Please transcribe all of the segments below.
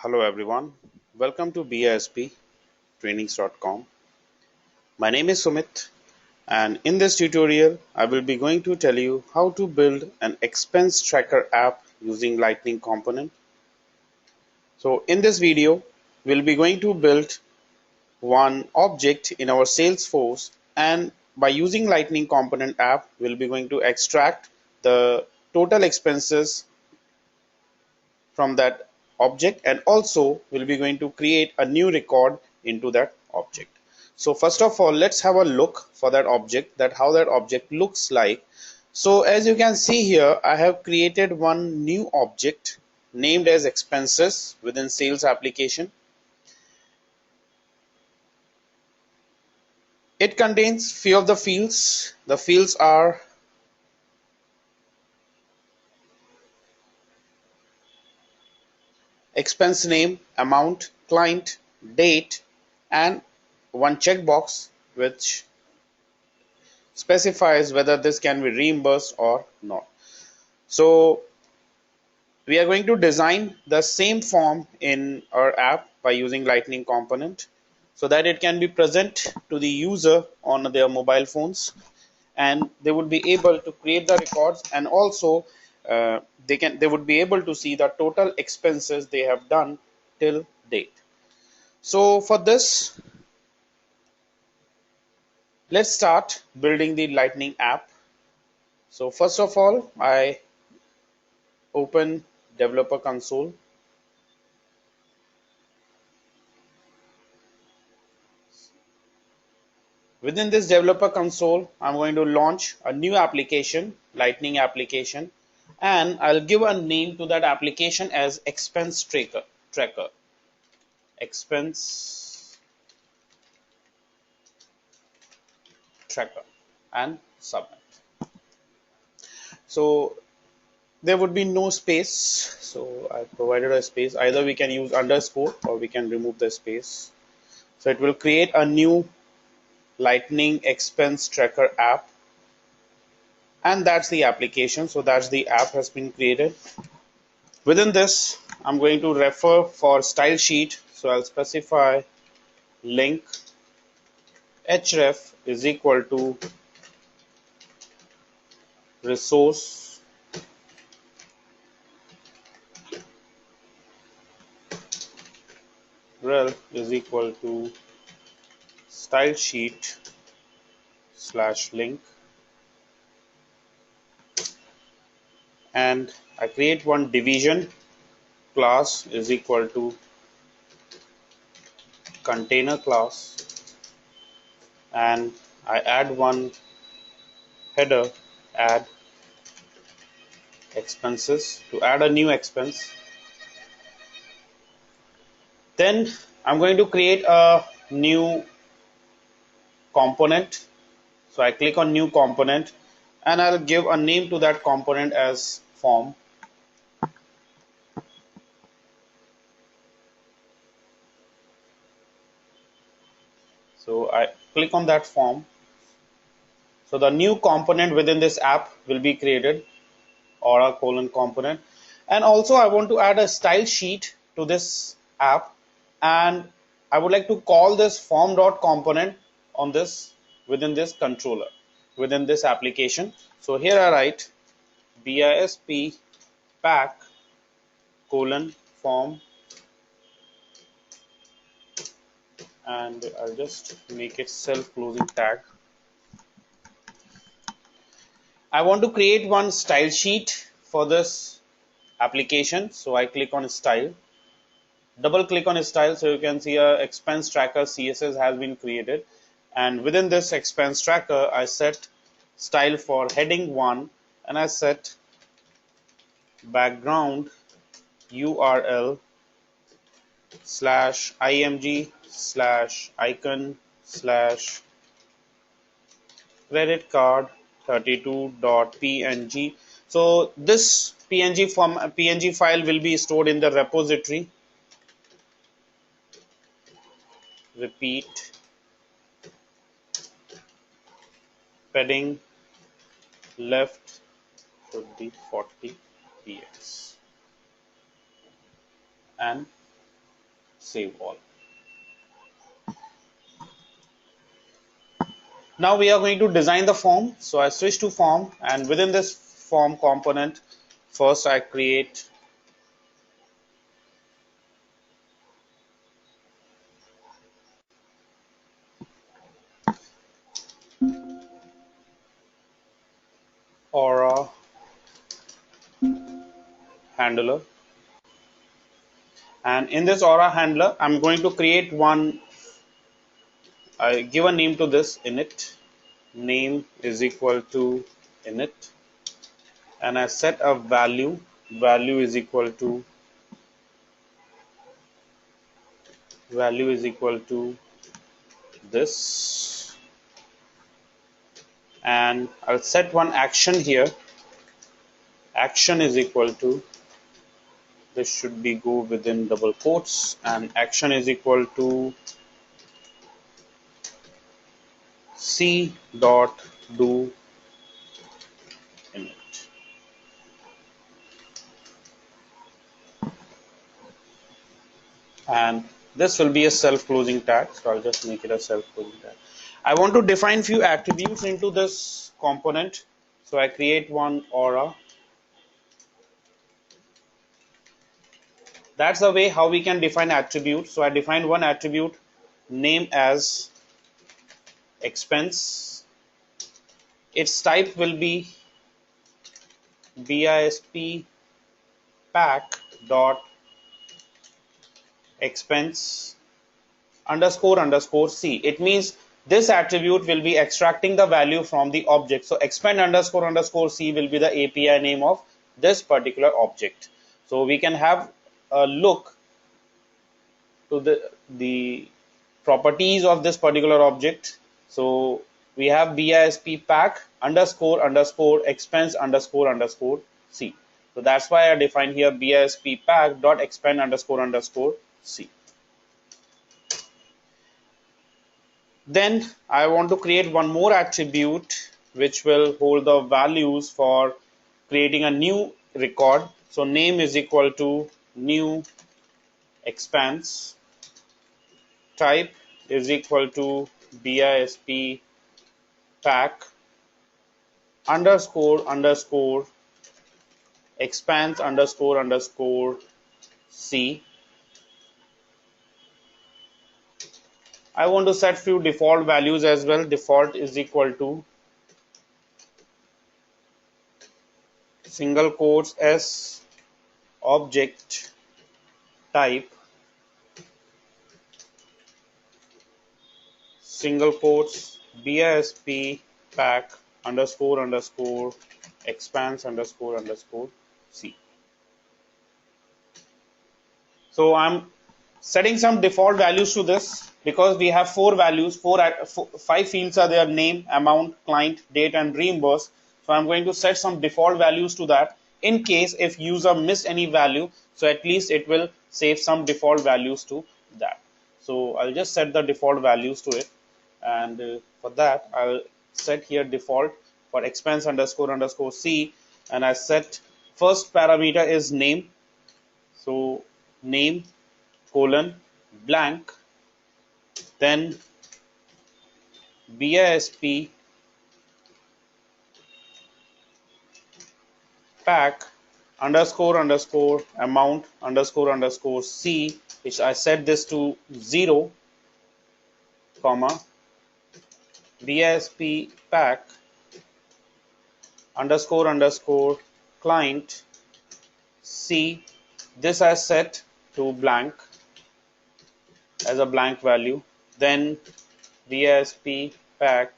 Hello everyone, welcome to BISP trainings.com. My name is Sumit and in this tutorial I will be going to tell you how to build an expense tracker app using Lightning component. So in this video we'll be going to build one object in our Salesforce, and by using Lightning component app we'll be going to extract the total expenses from that object, and also we'll be going to create a new record into that object. So first of all, let's have a look for that object, that how that object looks like. So as you can see here, I have created one new object named as expenses within sales application. It contains few of the fields. The fields are expense name, amount, client, date, and one checkbox which specifies whether this can be reimbursed or not. So we are going to design the same form in our app by using Lightning component so that it can be present to the user on their mobile phones, and they would be able to create the records, and also they would be able to see the total expenses they have done till date. So for this, let's start building the Lightning app. So first of all, I open developer console. Within this developer console, I'm going to launch a new application, Lightning application, and I'll give a name to that application as expense tracker, expense tracker, and submit. So there would be no space, so I provided a space. Either we can use underscore or we can remove the space. So it will create a new Lightning expense tracker app, and that's the application. So that's the app has been created. Within this, I'm going to refer for style sheet. So I'll specify link href is equal to resource rel is equal to style sheet slash link, and I create one division class is equal to container class, and I add one header, add expenses, to add a new expense. Then I'm going to create a new component. So I click on new component and I'll give a name to that component as form. So I click on that form. So the new component within this app will be created, or a colon component. And also I want to add a style sheet to this app, and I would like to call this form.component on this within this controller, within this application. So here I write BISP pack colon form, and I'll just make it self-closing tag. I want to create one style sheet for this application, so I click on style, double click on style, so you can see a expense tracker CSS has been created, and within this expense tracker I set style for heading 1, and I set background URL slash img slash icon slash credit card 32.png. So this PNG file will be stored in the repository. Repeat padding left should be 40 px, and save all. Now we are going to design the form. So I switch to form, and within this form component, first I create aura handler, and in this aura handler I'm going to create one. I give a name to this init. Name is equal to init, and I set a value. Value is equal to this, and I'll set one action here. Action is equal to, this should be go within double quotes, and action is equal to c dot do init. And this will be a self-closing tag, so I'll just make it a self-closing tag. I want to define few attributes into this component, so I create one aura. That's the way how we can define attributes. So I define one attribute, name as expense. Its type will be BISP pack dot expense underscore underscore C. It means this attribute will be extracting the value from the object. So expend underscore underscore C will be the API name of this particular object. So we can have a look to the properties of this particular object. So we have BISP pack underscore underscore expense underscore underscore C. So that's why I define here BISP pack dot expend underscore underscore C. Then I want to create one more attribute which will hold the values for creating a new record. So name is equal to new expense. Type is equal to BISP pack underscore underscore expands underscore underscore C. I want to set few default values as well. Default is equal to single quotes S object type single quotes BISP pack underscore underscore expands underscore underscore C. So I'm setting some default values to this because we have four values, five fields are there: name, amount, client, date, and reimburse. So I'm going to set some default values to that in case if user missed any value, so at least it will save some default values to that. So I'll just set the default values to it, and for that I'll set here default for expense underscore underscore C, and I set first parameter is name. So name colon blank, then BISP pack underscore underscore amount underscore underscore C, which I set this to 0, comma BISP pack underscore underscore client C. This I set to blank as a blank value. Then BISP pack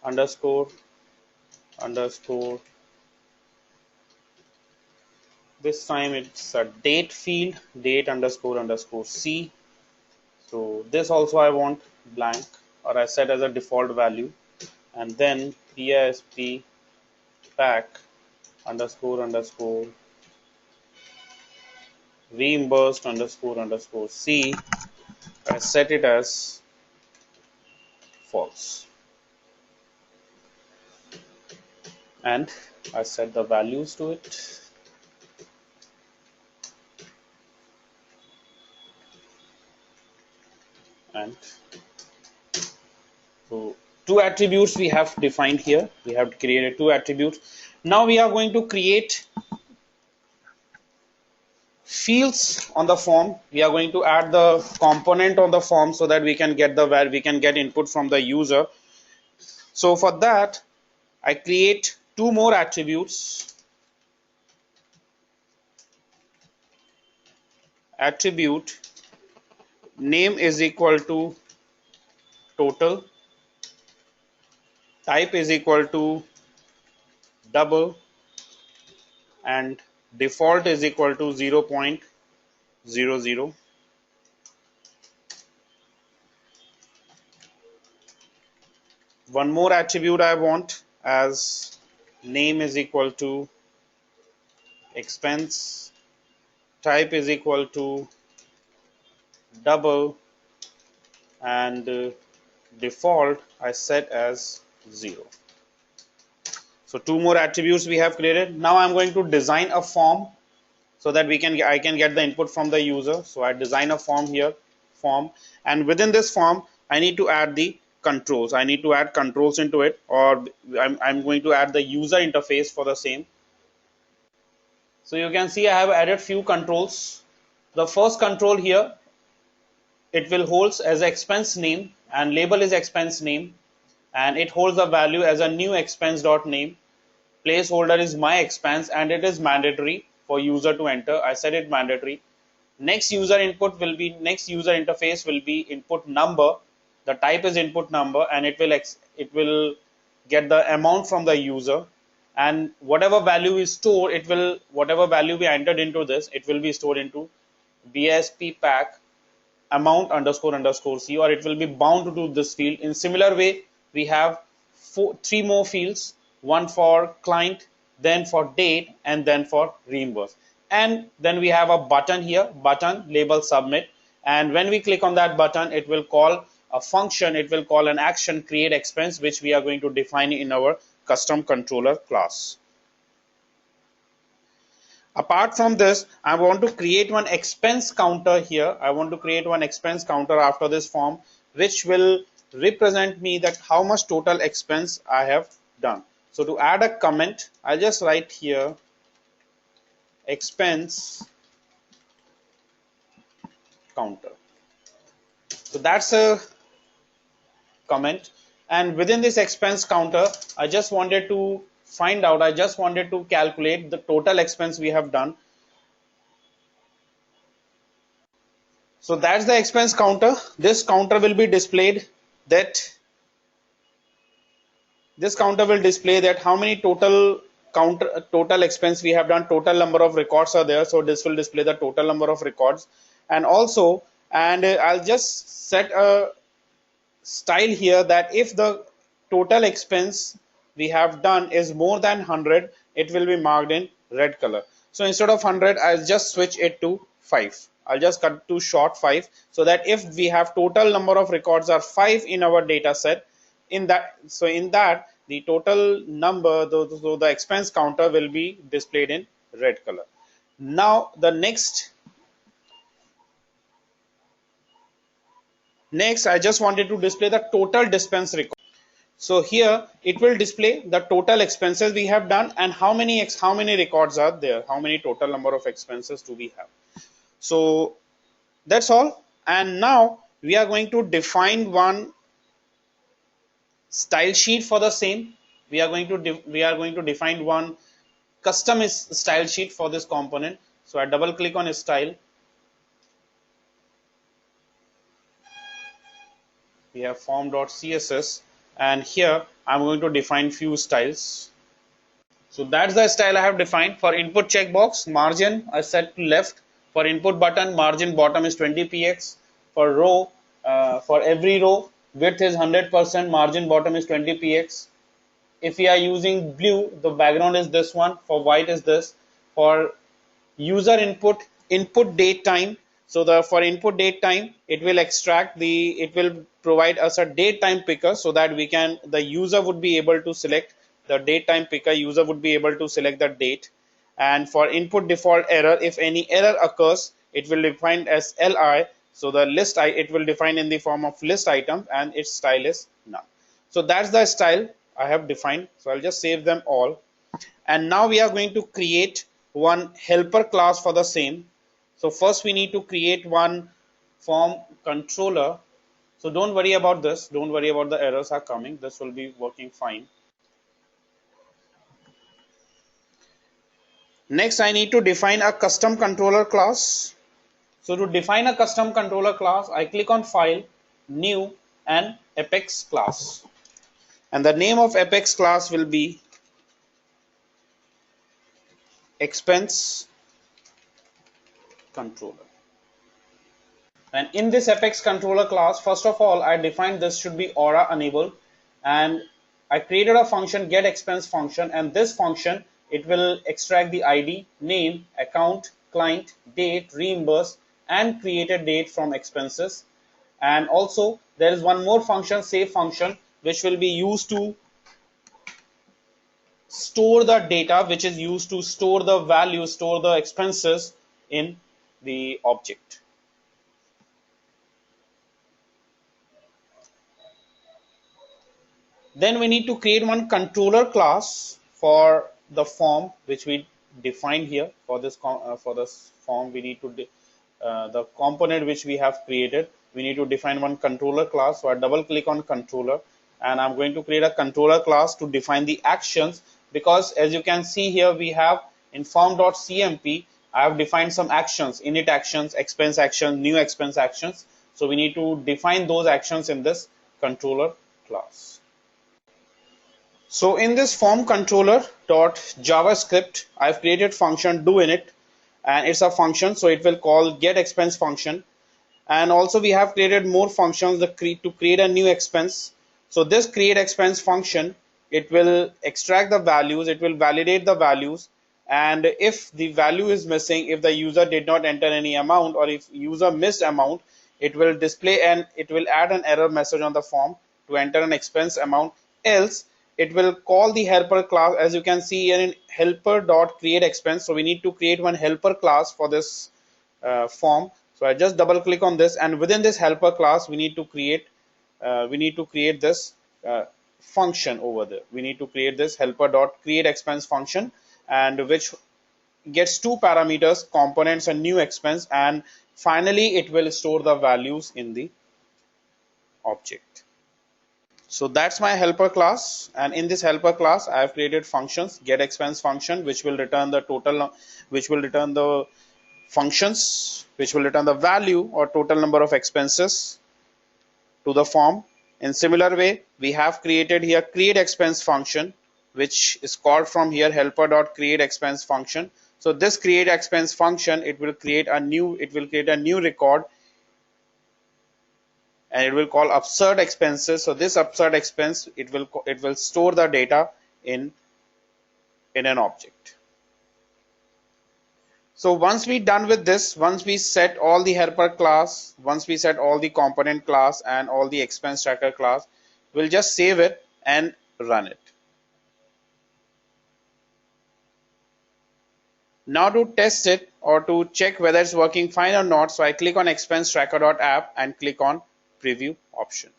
underscore underscore, this time it's a date field, date underscore underscore C. So this also I want blank, or I set as a default value. And then BISP pack underscore underscore reimbursed underscore underscore C, I set it as false. And I set the values to it. And so two attributes we have defined here. We have created two attributes. Now we are going to create fields on the form. We are going to add the component on the form so that we can get the where we can get input from the user. So for that, I create two more attributes. Attribute name is equal to total, type is equal to double, and default is equal to 0.00. One more attribute I want as name is equal to expense, type is equal to double, and default I set as 0. So two more attributes we have created. Now I'm going to design a form so that I can get the input from the user. So I design a form here, form, and within this form I need to add the controls. I need to add controls into it, or I'm going to add the user interface for the same. So you can see I have added few controls. The first control here, it will holds as expense name, and label is expense name, and it holds a value as a new expense dot name. Placeholder is my expense, and it is mandatory for user to enter. I set it mandatory. Next user interface will be input number. The type is input number, and it will get the amount from the user, and whatever value is stored, whatever value we entered into this, it will be stored into BSP pack amount underscore underscore C, or it will be bound to this field. In similar way, we have three more fields, one for client, then for date, and then for reimburse. And then we have a button here, button label submit, and when we click on that button, it will call a function, it will call an action create expense, which we are going to define in our custom controller class. Apart from this, I want to create one expense counter here. I want to create one expense counter after this form, which will represent me that how much total expense I have done. So to add a comment, I'll just write here expense counter. So that's a comment, and within this expense counter, I just wanted to calculate the total expense we have done. So that's the expense counter. This counter will be displayed that how many total expense we have done, total number of records are there. So this will display the total number of records, and also, and I'll just set a style here that if the total expense we have done is more than 100, it will be marked in red color. So instead of 100, I'll just switch it to 5. I'll just cut to short 5, so that if we have total number of records are 5 in our data set, in that the total number, the expense counter will be displayed in red color. Now the next, I just wanted to display the total dispense record. So here it will display the total expenses we have done and how many records are there, how many total number of expenses do we have. So that's all. And now we are going to define one style sheet for the same. We are going to define one custom style sheet for this component. So I double click on style. We have form.css, and here I'm going to define few styles. So that's the style I have defined. For input checkbox, margin I set to left. For input button, margin bottom is 20px. For row, for every row, width is 100%, margin bottom is 20px. If we are using blue, the background is this one. For white is this. For user input date time. So for input date time, it will provide us a date time picker, so that the user would be able to select the date time picker. User would be able to select the date. And for input default error, if any error occurs, it will define as li, So the list it will define in the form of list item, and its style is none. So that's the style I have defined. So I'll just save them all. And now we are going to create one helper class for the same. So first we need to create one form controller. So don't worry about this. Don't worry about the errors are coming. This will be working fine. Next, I need to define a custom controller class. So to define a custom controller class, I click on File, New, and Apex class. And the name of Apex class will be Expense Controller. And in this Apex controller class, first of all, I defined this should be Aura enabled, and I created a function getExpense function, and this function, it will extract the ID, name, account, client, date, reimburse, and created date from expenses. And also there is one more function, save function, which will be used to store the data, which is used to store the value, store the expenses in the object. Then we need to create one controller class for the form which we defined here. For this form, we need to the component which we have created. We need to define one controller class. So I double click on controller, and I'm going to create a controller class to define the actions, because as you can see here, we have in form.cmp, I have defined some actions, init actions, expense actions, new expense actions. So we need to define those actions in this controller class. So in this form controller dot JavaScript, I've created function doInit, and it's a function, so it will call getExpense function. And also we have created more functions to create a new expense. So this createExpense function, it will extract the values, it will validate the values, and if the value is missing, if the user did not enter any amount, or if user missed amount, it will display and it will add an error message on the form to enter an expense amount. Else it will call the helper class, as you can see here in helper.createExpense. So we need to create one helper class for this form. So I just double click on this, and within this helper class we need to create this function over there. We need to create this helper.createExpense function, and which gets two parameters, components and new expense, and finally it will store the values in the object. So that's my helper class, and in this helper class I have created functions, getExpense function, which will return the total, which will return the functions, which will return the value or total number of expenses to the form. In similar way, we have created here createExpense function, which is called from here helper.createExpense function. So this createExpense function, it will create a new record, and it will call absurd expenses. So this absurd expense, it will store the data in an object. So once we done with this, once we set all the helper class, once we set all the component class and all the expense tracker class, we'll just save it and run it. Now to test it or to check whether it's working fine or not, so I click on expense tracker.app and click on preview option.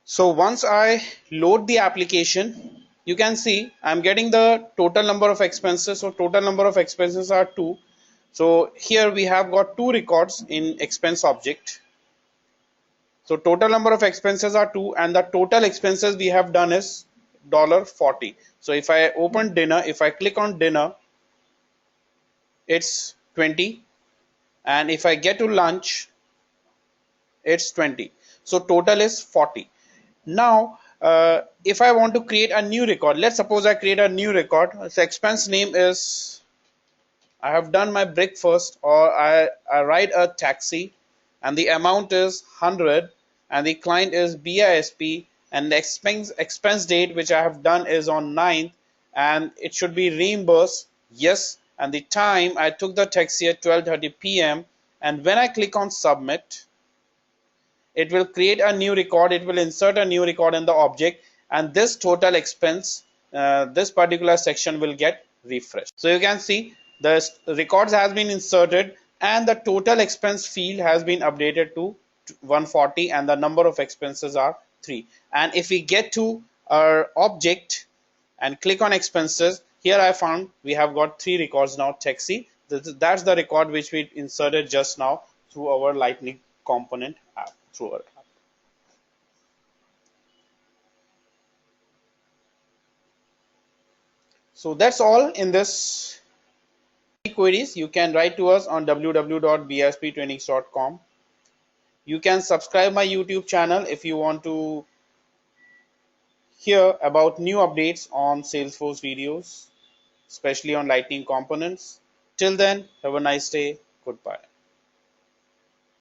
So once I load the application, you can see I'm getting the total number of expenses. So total number of expenses are 2. So here we have got 2 records in expense object. So total number of expenses are 2, and the total expenses we have done is $40. So if I open dinner, if I click on dinner, it's 20, and if I get to lunch, it's 20. So total is 40. Now if I want to create a new record, let's suppose I create a new record. So expense name is, I have done my breakfast, or I ride a taxi, and the amount is 100, and the client is BISP, and the expense date which I have done is on 9th, and it should be reimbursed, yes, and the time I took the taxi at 12:30 p.m. and when I click on submit, it will create a new record, it will insert a new record in the object, and this total expense, this particular section will get refreshed. So you can see the records has been inserted, and the total expense field has been updated to 140 and the number of expenses are 3. And if we get to our object and click on expenses, here I found we have got 3 records now. Taxi, that's the record which we inserted just now through our Lightning component app, through our app. So that's all in this queries. You can write to us on www.bsptrainings.com. You can subscribe my YouTube channel if you want to hear about new updates on Salesforce videos, especially on Lightning components. Till then, have a nice day. Goodbye.